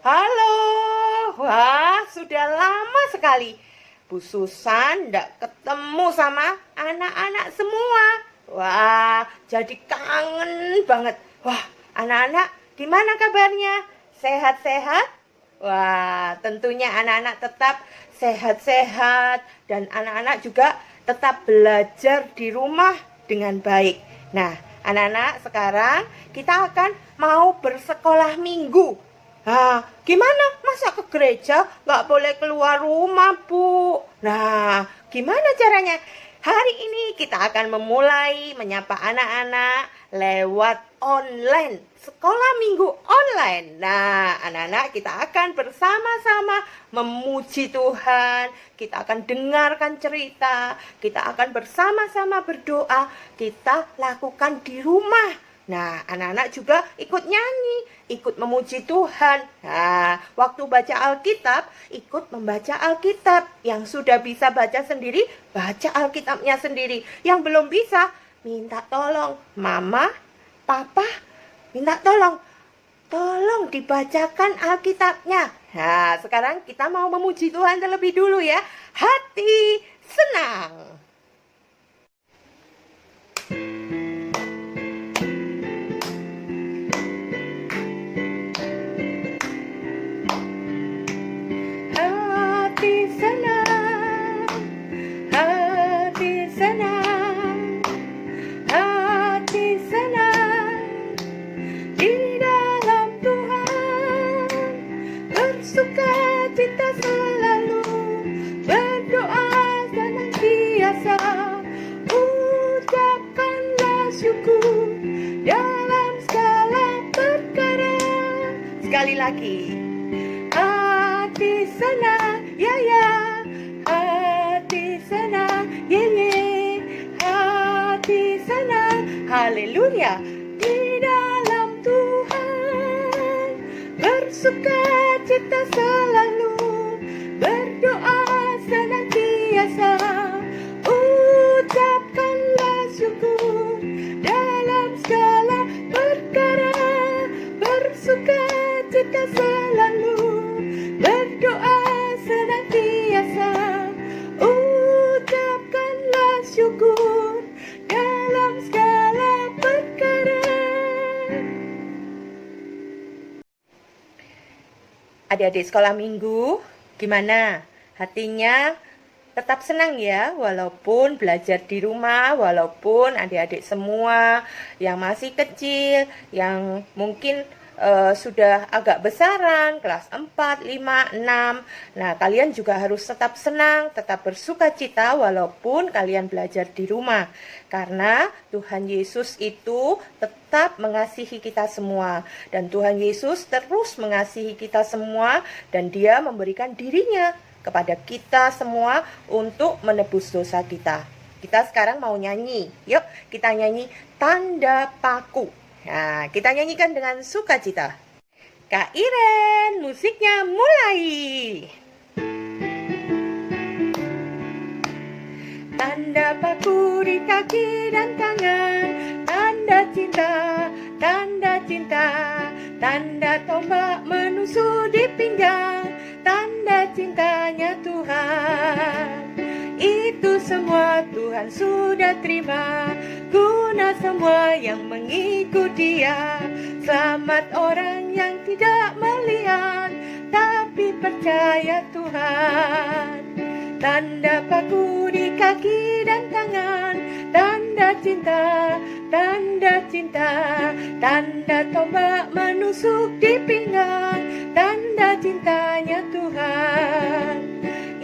Halo, wah sudah lama sekali Bu Susan tidak ketemu sama anak-anak semua. Wah, jadi kangen banget. Wah, anak-anak gimana kabarnya? Sehat-sehat? Wah, tentunya anak-anak tetap sehat-sehat dan anak-anak juga tetap belajar di rumah dengan baik. Nah, anak-anak sekarang kita akan mau bersekolah minggu. Nah, gimana? Masa ke gereja nggak boleh keluar rumah, Bu? Nah, gimana caranya? Hari ini kita akan memulai menyapa anak-anak lewat online, sekolah minggu online. Nah, anak-anak kita akan bersama-sama memuji Tuhan, kita akan dengarkan cerita, kita akan bersama-sama berdoa, kita lakukan di rumah. Nah, anak-anak juga ikut nyanyi, ikut memuji Tuhan. Nah, waktu baca Alkitab, ikut membaca Alkitab. Yang sudah bisa baca sendiri, baca Alkitabnya sendiri. Yang belum bisa, minta tolong. Mama, Papa, minta tolong. Tolong dibacakan Alkitabnya. Nah, sekarang kita mau memuji Tuhan terlebih dulu ya. Hati senang. Sukacita selalu, berdoa senantiasa, ucapkanlah syukur dalam segala perkara. Sekali lagi, hati senang, ya ya, hati senang, ye ye, hati senang, haleluya. Di dalam Tuhan bersukacita selalu, berdoa senantiasa, ucapkanlah syukur dalam segala perkara. Bersukacita selalu, berdoa senantiasa, ucapkanlah syukur dalam segala perkara. Adik-adik sekolah minggu, gimana? Hatinya tetap senang ya, walaupun belajar di rumah, walaupun adik-adik semua yang masih kecil, yang mungkin sudah agak besaran, kelas 4, 5, 6. Nah, kalian juga harus tetap senang, tetap bersuka cita walaupun kalian belajar di rumah. Karena Tuhan Yesus itu tetap mengasihi kita semua. Dan Tuhan Yesus terus mengasihi kita semua dan Dia memberikan dirinya kepada kita semua untuk menebus dosa kita. Kita sekarang mau nyanyi. Yuk, kita nyanyi Tanda Paku. Nah, kita nyanyikan dengan sukacita. Kak Iren, musiknya mulai. Tanda paku di kaki dan tangan, tanda cinta, tanda cinta, tanda tombak menusuk di pinggang, tanda cintanya Tuhan. Itu semua Tuhan sudah terima, guna semua yang mengikut Dia. Selamat orang yang tidak melihat, tapi percaya Tuhan. Tanda paku di kaki dan tangan, tanda cinta, tanda cinta, tanda tombak menusuk di pinggang, tanda cintanya Tuhan.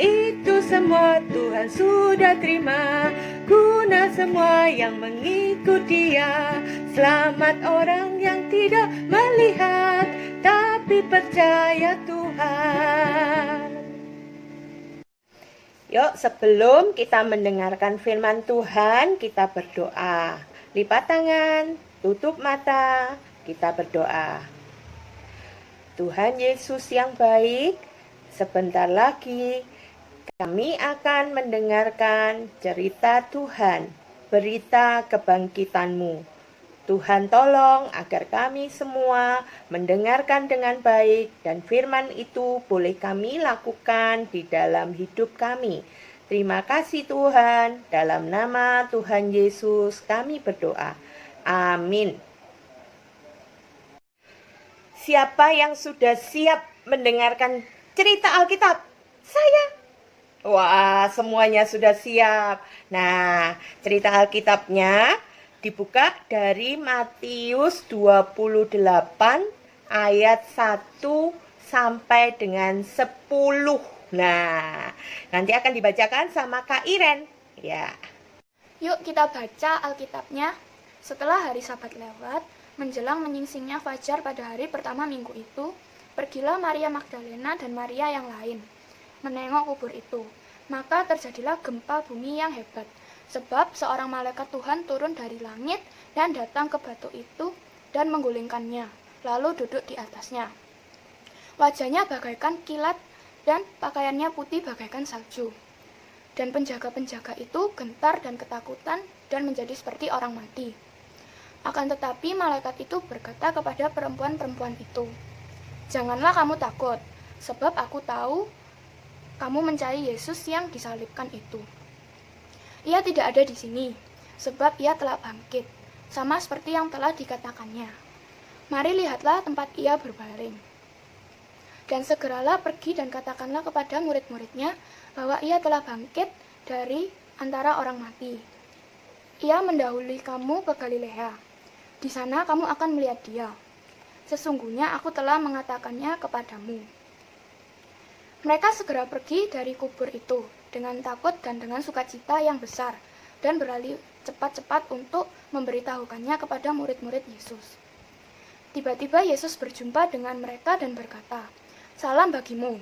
Itu semua Tuhan sudah terima, guna semua yang mengikut Dia. Selamat orang yang tidak melihat, tapi percaya Tuhan. Yuk, sebelum kita mendengarkan firman Tuhan, kita berdoa. Lipat tangan, tutup mata, kita berdoa. Tuhan Yesus yang baik, sebentar lagi kami akan mendengarkan cerita Tuhan, berita kebangkitan-Mu. Tuhan tolong agar kami semua mendengarkan dengan baik dan firman itu boleh kami lakukan di dalam hidup kami. Terima kasih Tuhan, dalam nama Tuhan Yesus kami berdoa. Amin. Siapa yang sudah siap mendengarkan cerita Alkitab? Saya. Wah, semuanya sudah siap. Nah, cerita Alkitabnya dibuka dari Matius 28 ayat 1 sampai dengan 10. Nah, nanti akan dibacakan sama Kak Iren. Ya. Yuk kita baca Alkitabnya. Setelah hari Sabat lewat, menjelang menyingsingnya fajar pada hari pertama minggu itu, pergilah Maria Magdalena dan Maria yang lain menengok kubur itu. Maka terjadilah gempa bumi yang hebat, sebab seorang malaikat Tuhan turun dari langit dan datang ke batu itu dan menggulingkannya, lalu duduk di atasnya. Wajahnya bagaikan kilat dan pakaiannya putih bagaikan salju. Dan penjaga-penjaga itu gentar dan ketakutan dan menjadi seperti orang mati. Akan tetapi malaikat itu berkata kepada perempuan-perempuan itu, "Janganlah kamu takut, sebab aku tahu kamu mencari Yesus yang disalibkan itu. Ia tidak ada di sini, sebab ia telah bangkit, sama seperti yang telah dikatakannya. Mari lihatlah tempat ia berbaring. Dan segeralah pergi dan katakanlah kepada murid-muridnya bahwa ia telah bangkit dari antara orang mati. Ia mendahului kamu ke Galilea. Di sana kamu akan melihat dia. Sesungguhnya aku telah mengatakannya kepadamu." Mereka segera pergi dari kubur itu dengan takut dan dengan sukacita yang besar dan berlari cepat-cepat untuk memberitahukannya kepada murid-murid Yesus. Tiba-tiba Yesus berjumpa dengan mereka dan berkata, "Salam bagimu."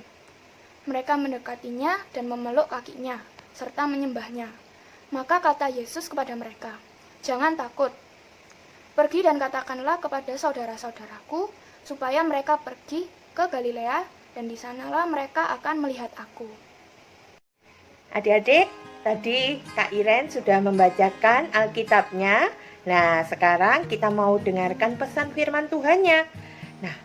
Mereka mendekatinya dan memeluk kakinya serta menyembahnya. Maka kata Yesus kepada mereka, "Jangan takut. Pergi dan katakanlah kepada saudara-saudaraku supaya mereka pergi ke Galilea, dan di sanalah mereka akan melihat aku." Adik-adik, tadi Kak Iren sudah membacakan Alkitabnya. Nah, sekarang kita mau dengarkan pesan firman Tuhannya. Nah,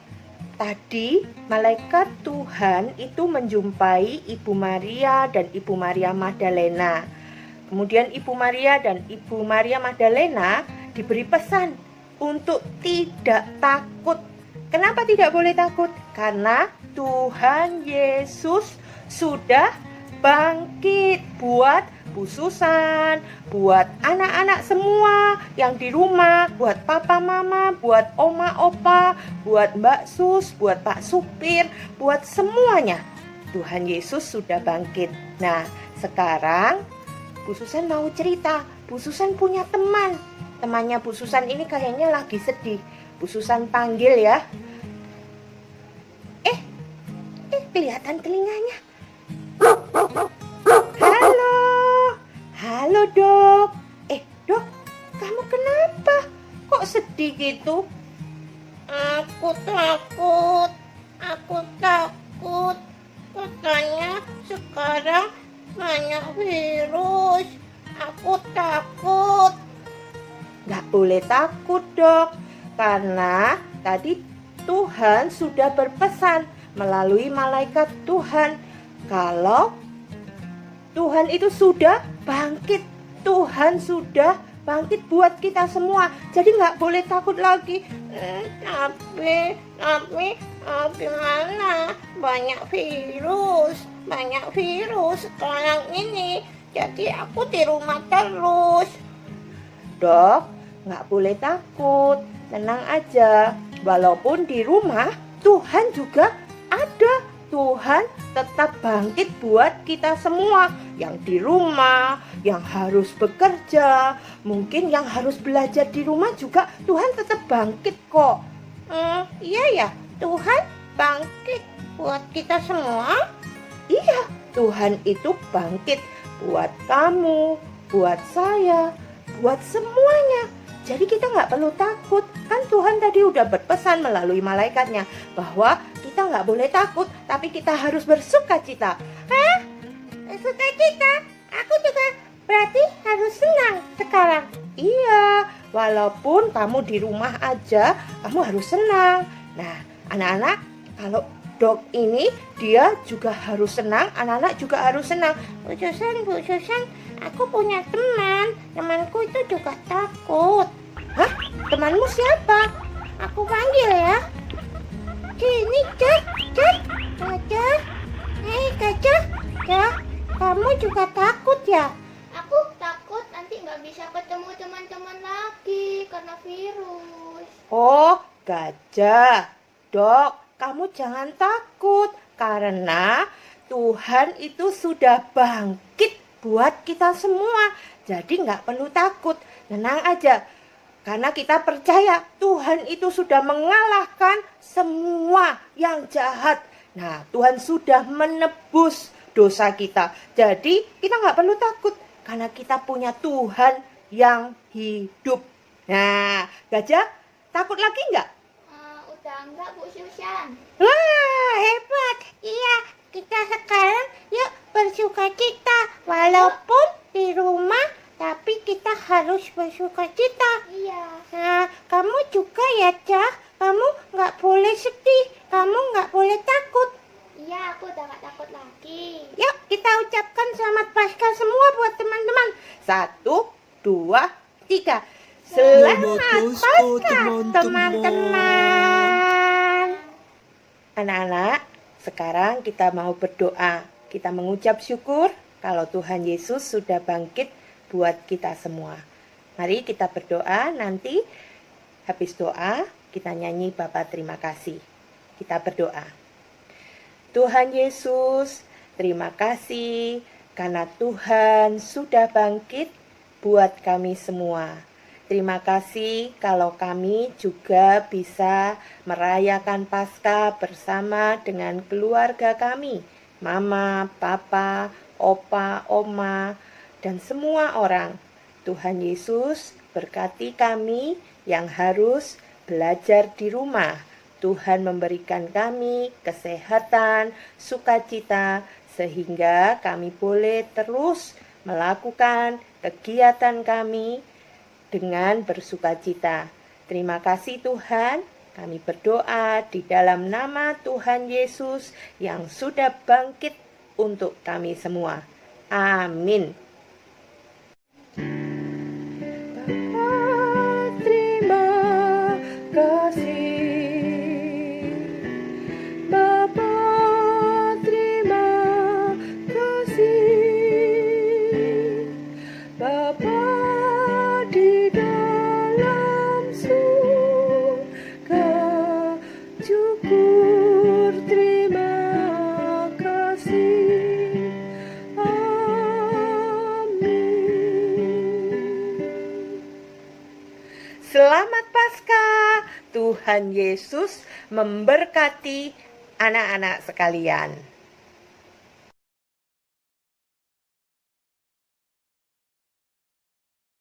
tadi malaikat Tuhan itu menjumpai Ibu Maria dan Ibu Maria Magdalena. Kemudian Ibu Maria dan Ibu Maria Magdalena diberi pesan untuk tidak takut. Kenapa tidak boleh takut? Karena Tuhan Yesus sudah bangkit buat Bu Susan, buat anak-anak semua yang di rumah, buat papa mama, buat oma opa, buat Mbak Sus, buat Pak Supir, buat semuanya. Tuhan Yesus sudah bangkit. Nah, sekarang Bu Susan mau cerita. Bu Susan punya teman. Temannya Bu Susan ini kayaknya lagi sedih. Bu Susan panggil ya. Kelihatan telinganya. Halo. Halo, Dok. Dok, kamu kenapa? Kok sedih gitu? Aku takut. Katanya sekarang banyak virus. Aku takut. Gak boleh takut, Dok. Karena tadi Tuhan sudah berpesan melalui malaikat Tuhan kalau Tuhan itu sudah bangkit. Tuhan sudah bangkit buat kita semua. Jadi nggak boleh takut lagi. Tapi gimana? Banyak virus sekarang ini. Jadi aku di rumah terus. Dok, nggak boleh takut. Tenang aja. Walaupun di rumah, Tuhan juga ada. Tuhan tetap bangkit buat kita semua. Yang di rumah, yang harus bekerja, mungkin yang harus belajar di rumah juga Tuhan tetap bangkit kok. Iya ya, Tuhan bangkit buat kita semua. Iya, Tuhan itu bangkit buat kamu, buat saya, buat semuanya. Jadi kita nggak perlu takut. Kan Tuhan tadi udah berpesan melalui malaikatnya bahwa kita nggak boleh takut, tapi kita harus bersukacita. Hah? Sukacita? Aku juga berarti harus senang sekarang. Iya, Walaupun kamu di rumah aja, kamu harus senang. Nah, anak-anak, kalau dog ini dia juga harus senang, anak-anak juga harus senang. Bu Susan, aku punya teman. Temanku itu juga takut. Hah? Temanmu siapa? Aku panggil ya. Sini, Cak. Gajah. Hei, Gajah. Cak, kamu juga takut ya? Aku takut nanti nggak bisa ketemu teman-teman lagi karena virus. Oh, Gajah. Dok, kamu jangan takut karena Tuhan itu sudah bangkit buat kita semua. Jadi nggak perlu takut, tenang aja. Karena kita percaya Tuhan itu sudah mengalahkan semua yang jahat. Nah, Tuhan sudah menebus dosa kita. Jadi kita nggak perlu takut karena kita punya Tuhan yang hidup. Nah, Gajah takut lagi nggak? Udah enggak, Bu Susan. Wah, hebat. Iya, kita sekarang yuk bersukacita. Walaupun di rumah, tapi kita harus bersukacita. Iya. Nah, kamu juga ya, Cak. Kamu nggak boleh sedih. Kamu nggak boleh takut. Iya, aku udah gak takut lagi. Yuk, kita ucapkan selamat Paskah semua buat teman-teman. 1, 2, 3. Selamat Paskah, Paskah, teman-teman. Anak-anak, sekarang kita mau berdoa. Kita mengucap syukur kalau Tuhan Yesus sudah bangkit buat kita semua. Mari kita berdoa, nanti habis doa kita nyanyi Bapa terima kasih. Kita berdoa. Tuhan Yesus, terima kasih karena Tuhan sudah bangkit buat kami semua. Terima kasih kalau kami juga bisa merayakan Paskah bersama dengan keluarga kami. Mama, papa, opa, oma, dan semua orang. Tuhan Yesus berkati kami yang harus belajar di rumah. Tuhan memberikan kami kesehatan, sukacita, sehingga kami boleh terus melakukan kegiatan kami dengan bersukacita. Terima kasih Tuhan, kami berdoa di dalam nama Tuhan Yesus yang sudah bangkit untuk kami semua. Amin. Terima kasih. Bapa, terima kasih. Bapa di dalam surga, syukur terima kasih. Amin. Selamat Paskah. Tuhan Yesus memberkati anak-anak sekalian.